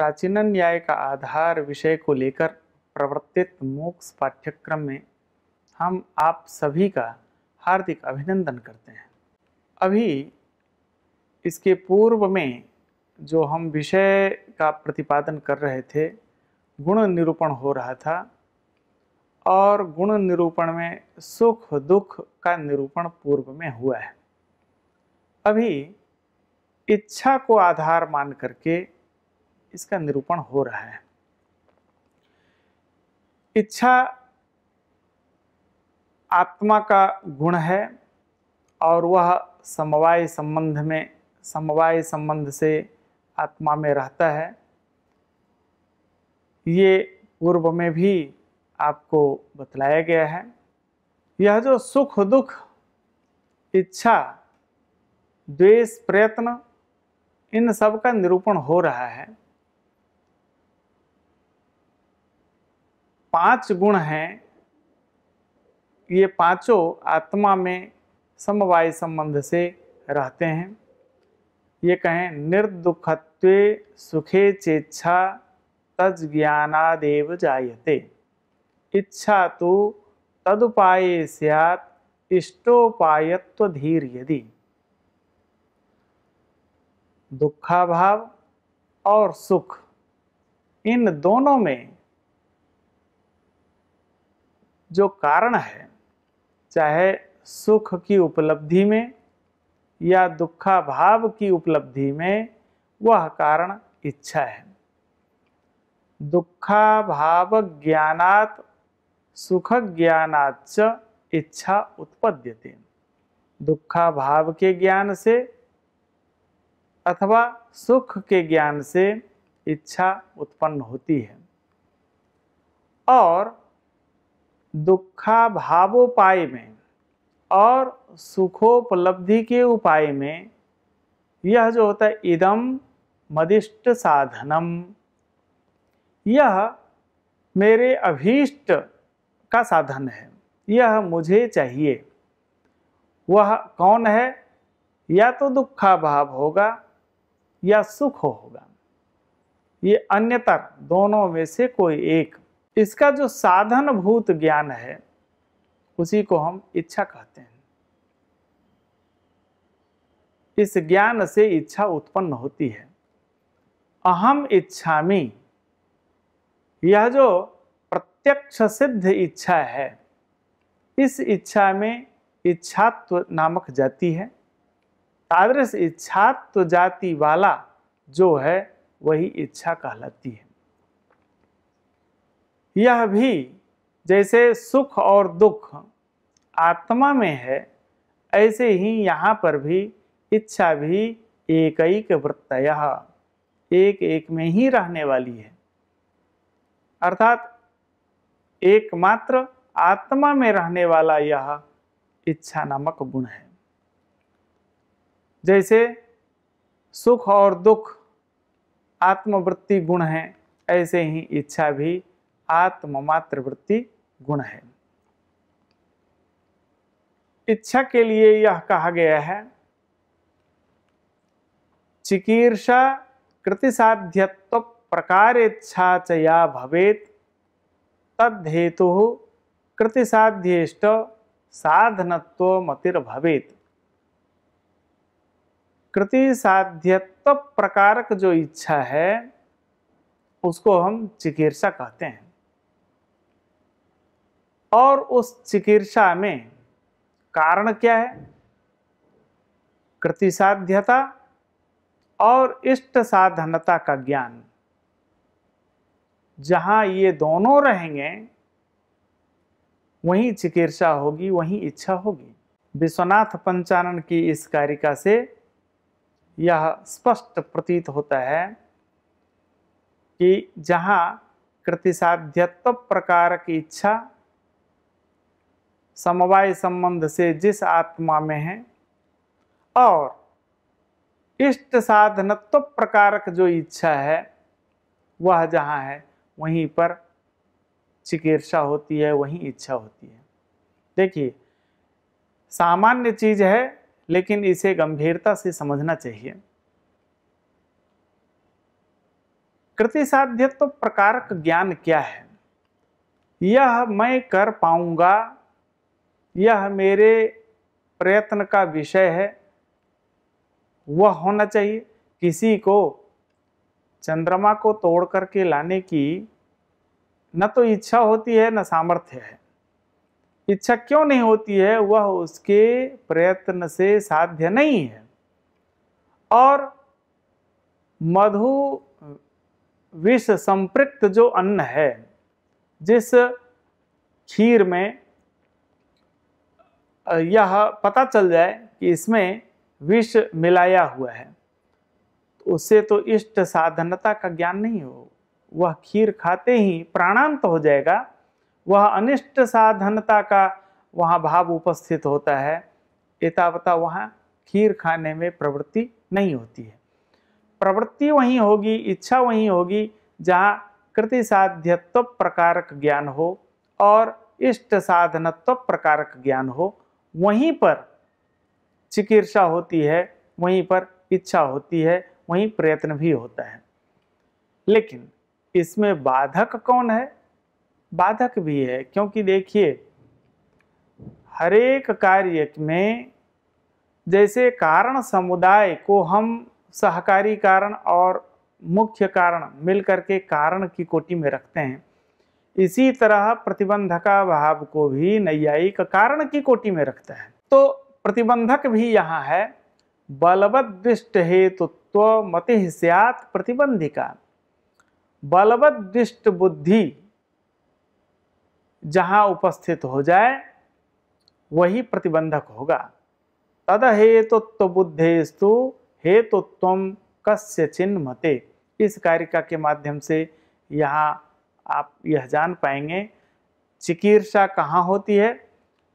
प्राचीन न्याय का आधार विषय को लेकर प्रवर्तित मोक्ष पाठ्यक्रम में हम आप सभी का हार्दिक अभिनंदन करते हैं। अभी इसके पूर्व में जो हम विषय का प्रतिपादन कर रहे थे, गुण निरूपण हो रहा था और गुण निरूपण में सुख दुख का निरूपण पूर्व में हुआ है। अभी इच्छा को आधार मान करके इसका निरूपण हो रहा है। इच्छा आत्मा का गुण है और वह समवाय संबंध से आत्मा में रहता है। ये पूर्व में भी आपको बतलाया गया है। यह जो सुख दुख, इच्छा, द्वेष, प्रयत्न, इन सब का निरूपण हो रहा है। 5 गुण हैं, ये पांचों आत्मा में समवाय संबंध से रहते हैं। ये कहें निर्दुःखत्वे सुखे चेच्छा तज ज्ञानादेव जायते, इच्छा तो तदुपाये स्यात् इष्टोपायत्व धीर यदि। दुखाभाव और सुख, इन दोनों में जो कारण है, चाहे सुख की उपलब्धि में या दुखाभाव की उपलब्धि में, वह कारण इच्छा है। दुखाभाव ज्ञानात् सुख ज्ञानाच्च इच्छा उत्पद्यते। दुखाभाव के ज्ञान से अथवा सुख के ज्ञान से इच्छा उत्पन्न होती है। और दुखाभावोपाय में और सुखोपलब्धि के उपाय में यह जो होता है इदम मदिष्ट साधनम, यह मेरे अभीष्ट का साधन है, यह मुझे चाहिए। वह कौन है? या तो दुखाभाव होगा या सुख होगा, ये अन्यतर दोनों में से कोई एक। इसका जो साधनभूत ज्ञान है उसी को हम इच्छा कहते हैं। इस ज्ञान से इच्छा उत्पन्न होती है। अहम इच्छामि, यह जो प्रत्यक्ष सिद्ध इच्छा है, इस इच्छा में इच्छात्व नामक जाति है। तादृश इच्छात्व जाति वाला जो है वही इच्छा कहलाती है। यह भी जैसे सुख और दुख आत्मा में है, ऐसे ही यहाँ पर भी इच्छा भी एकैक वृत्तयः, एक एक में ही रहने वाली है। अर्थात एकमात्र आत्मा में रहने वाला यह इच्छा नामक गुण है। जैसे सुख और दुख आत्मवृत्ति गुण है, ऐसे ही इच्छा भी आत्ममात्र वृत्ति गुण है। इच्छा के लिए यह कहा गया है चिकीर्षा कृतिसाध्यत्व प्रकारेच्छा च या भवेत् तद्धेतु कृतिसाध्येष्ट साधनत्व मतिर भवेत्। कृतिसाध्यत्व प्रकारक जो इच्छा है उसको हम चिकीर्षा कहते हैं। और उस चिकीर्षा में कारण क्या है? कृतिसाध्यता और इष्ट साधनता का ज्ञान। जहां ये दोनों रहेंगे वहीं चिकीर्षा होगी, वहीं इच्छा होगी। विश्वनाथ पंचानन की इस कारिका से यह स्पष्ट प्रतीत होता है कि जहां कृतिसाध्यत्व प्रकार की इच्छा समवाय संबंध से जिस आत्मा में है और इष्ट साधनत्व प्रकारक जो इच्छा है वह जहाँ है वहीं पर चिकीर्षा होती है, वहीं इच्छा होती है। देखिए, सामान्य चीज है लेकिन इसे गंभीरता से समझना चाहिए। कृति साध्यत्व प्रकारक ज्ञान क्या है? यह मैं कर पाऊंगा, यह मेरे प्रयत्न का विषय है, वह होना चाहिए। किसी को चंद्रमा को तोड़ करके लाने की न तो इच्छा होती है न सामर्थ्य है। इच्छा क्यों नहीं होती है? वह उसके प्रयत्न से साध्य नहीं है। और मधु विष संपृक्त जो अन्न है, जिस खीर में यह पता चल जाए कि इसमें विष मिलाया हुआ है, तो उससे तो इष्ट साधनता का ज्ञान नहीं हो। वह खीर खाते ही प्राणांत हो जाएगा, वह अनिष्ट साधनता का वहाँ भाव उपस्थित होता है। एतावता वहाँ खीर खाने में प्रवृत्ति नहीं होती है। प्रवृत्ति वहीं होगी, इच्छा वहीं होगी जहाँ कृति साध्यत्व प्रकारक ज्ञान हो और इष्ट साधनत्व प्रकारक ज्ञान हो। वहीं पर चिकीर्षा होती है, वहीं पर इच्छा होती है, वहीं प्रयत्न भी होता है। लेकिन इसमें बाधक कौन है? बाधक भी है, क्योंकि देखिए हर एक कार्य में जैसे कारण समुदाय को हम सहकारी कारण और मुख्य कारण मिलकर के कारण की कोटि में रखते हैं, इसी तरह प्रतिबंधका भाव को भी नैयायिक कारण की कोटि में रखता है। तो प्रतिबंधक भी यहाँ है, बलवद्दिष्ट हेतुत्व मति स्यात् प्रतिबंधिका। बलवद्दिष्ट बुद्धि जहाँ उपस्थित हो जाए वही प्रतिबंधक होगा। तद हेतुत्व बुद्धेस्तु हेतुत्वम कस्य चिन्मते। इस कारिका के माध्यम से यहाँ आप यह जान पाएंगे चिकीर्षा कहाँ होती है,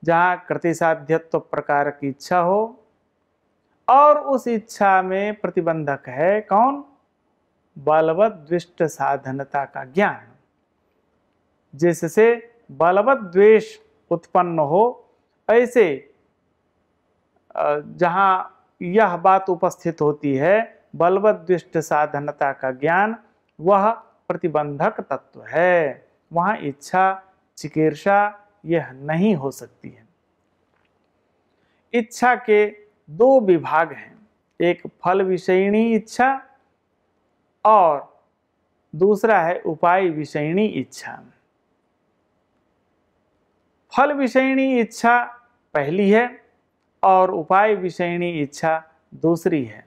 जहाँ कृतिसाध्यत्व प्रकार की इच्छा हो और उस इच्छा में प्रतिबंधक है कौन? बलवत द्विष्ट साधनता का ज्ञान, जिससे बलवत द्वेष उत्पन्न हो। ऐसे जहाँ यह बात उपस्थित होती है बलवत द्विष्ट साधनता का ज्ञान, वह प्रतिबंधक तत्व है। वहाँ इच्छा चिकीर्षा यह नहीं हो सकती है। इच्छा के दो विभाग हैं, एक फल विषयिणी इच्छा और दूसरा है उपाय विषयिणी इच्छा। फल विषयिणी इच्छा पहली है और उपाय विषयिणी इच्छा दूसरी है।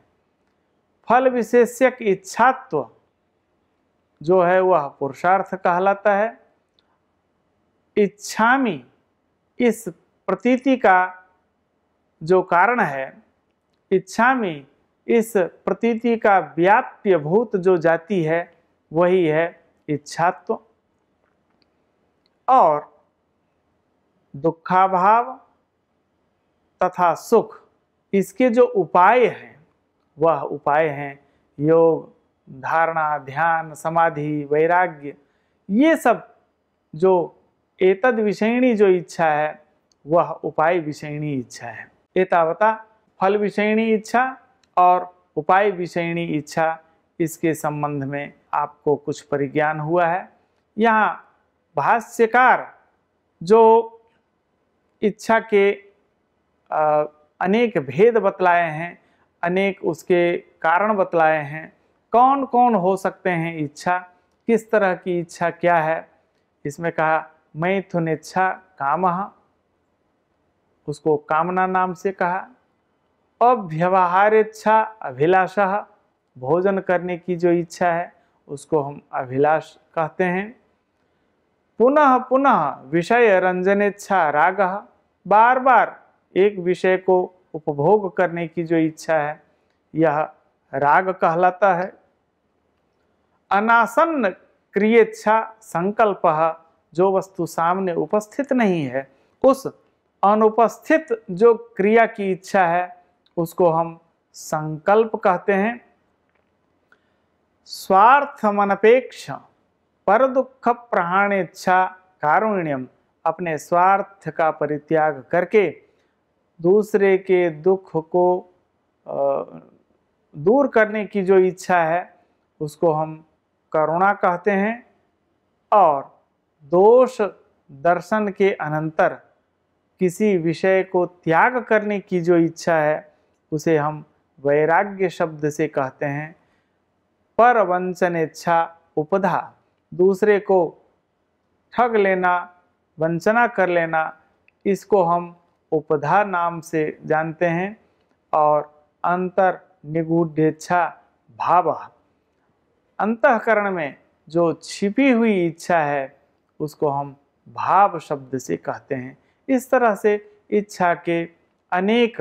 फल विशेषक इच्छात्व जो है वह पुरुषार्थ कहलाता है। इच्छामि इस प्रतीति का जो कारण है, इच्छामि इस प्रतीति का व्याप्य भूत जो जाति है वही है इच्छात्व। और दुखाभाव तथा सुख, इसके जो उपाय हैं वह उपाय हैं योग, धारणा, ध्यान, समाधि, वैराग्य। ये सब जो एतद विषयिणी जो इच्छा है वह उपाय विषयिणी इच्छा है। एतावता फल विषयिणी इच्छा और उपाय विषयिणी इच्छा, इसके संबंध में आपको कुछ परिज्ञान हुआ है। यहाँ भाष्यकार जो इच्छा के अनेक भेद बतलाए हैं, अनेक उसके कारण बतलाए हैं, कौन कौन हो सकते हैं इच्छा, किस तरह की इच्छा क्या है। इसमें कहा मैथुन इच्छा कामः, उसको कामना नाम से कहा। अव्यवहार इच्छा अभिलाषः, भोजन करने की जो इच्छा है उसको हम अभिलाष कहते हैं। पुनः पुनः विषय रंजन इच्छा रागः, बार बार एक विषय को उपभोग करने की जो इच्छा है यह राग कहलाता है। अनासन्न क्रियेच्छा संकल्पः, जो वस्तु सामने उपस्थित नहीं है उस अनुपस्थित जो क्रिया की इच्छा है उसको हम संकल्प कहते हैं। स्वार्थमनपेक्ष पर दुख प्रहाणेच्छा कारुण्यम, अपने स्वार्थ का परित्याग करके दूसरे के दुख को दूर करने की जो इच्छा है उसको हम करुणा कहते हैं, और दोष दर्शन के अनंतर किसी विषय को त्याग करने की जो इच्छा है उसे हम वैराग्य शब्द से कहते हैं। पर वंचन इच्छा उपधा, दूसरे को ठग लेना, वंचना कर लेना, इसको हम उपधा नाम से जानते हैं। और अंतर निगूढ़ेच्छा भाव, अंतःकरण में जो छिपी हुई इच्छा है उसको हम भाव शब्द से कहते हैं। इस तरह से इच्छा के अनेक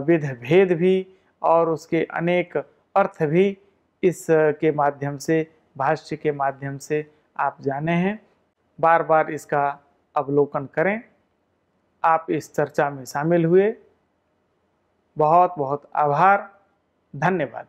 विध भेद भी और उसके अनेक अर्थ भी इस के माध्यम से, भाष्य के माध्यम से आप जाने हैं। बार बार इसका अवलोकन करें। आप इस चर्चा में शामिल हुए, बहुत बहुत आभार, धन्यवाद।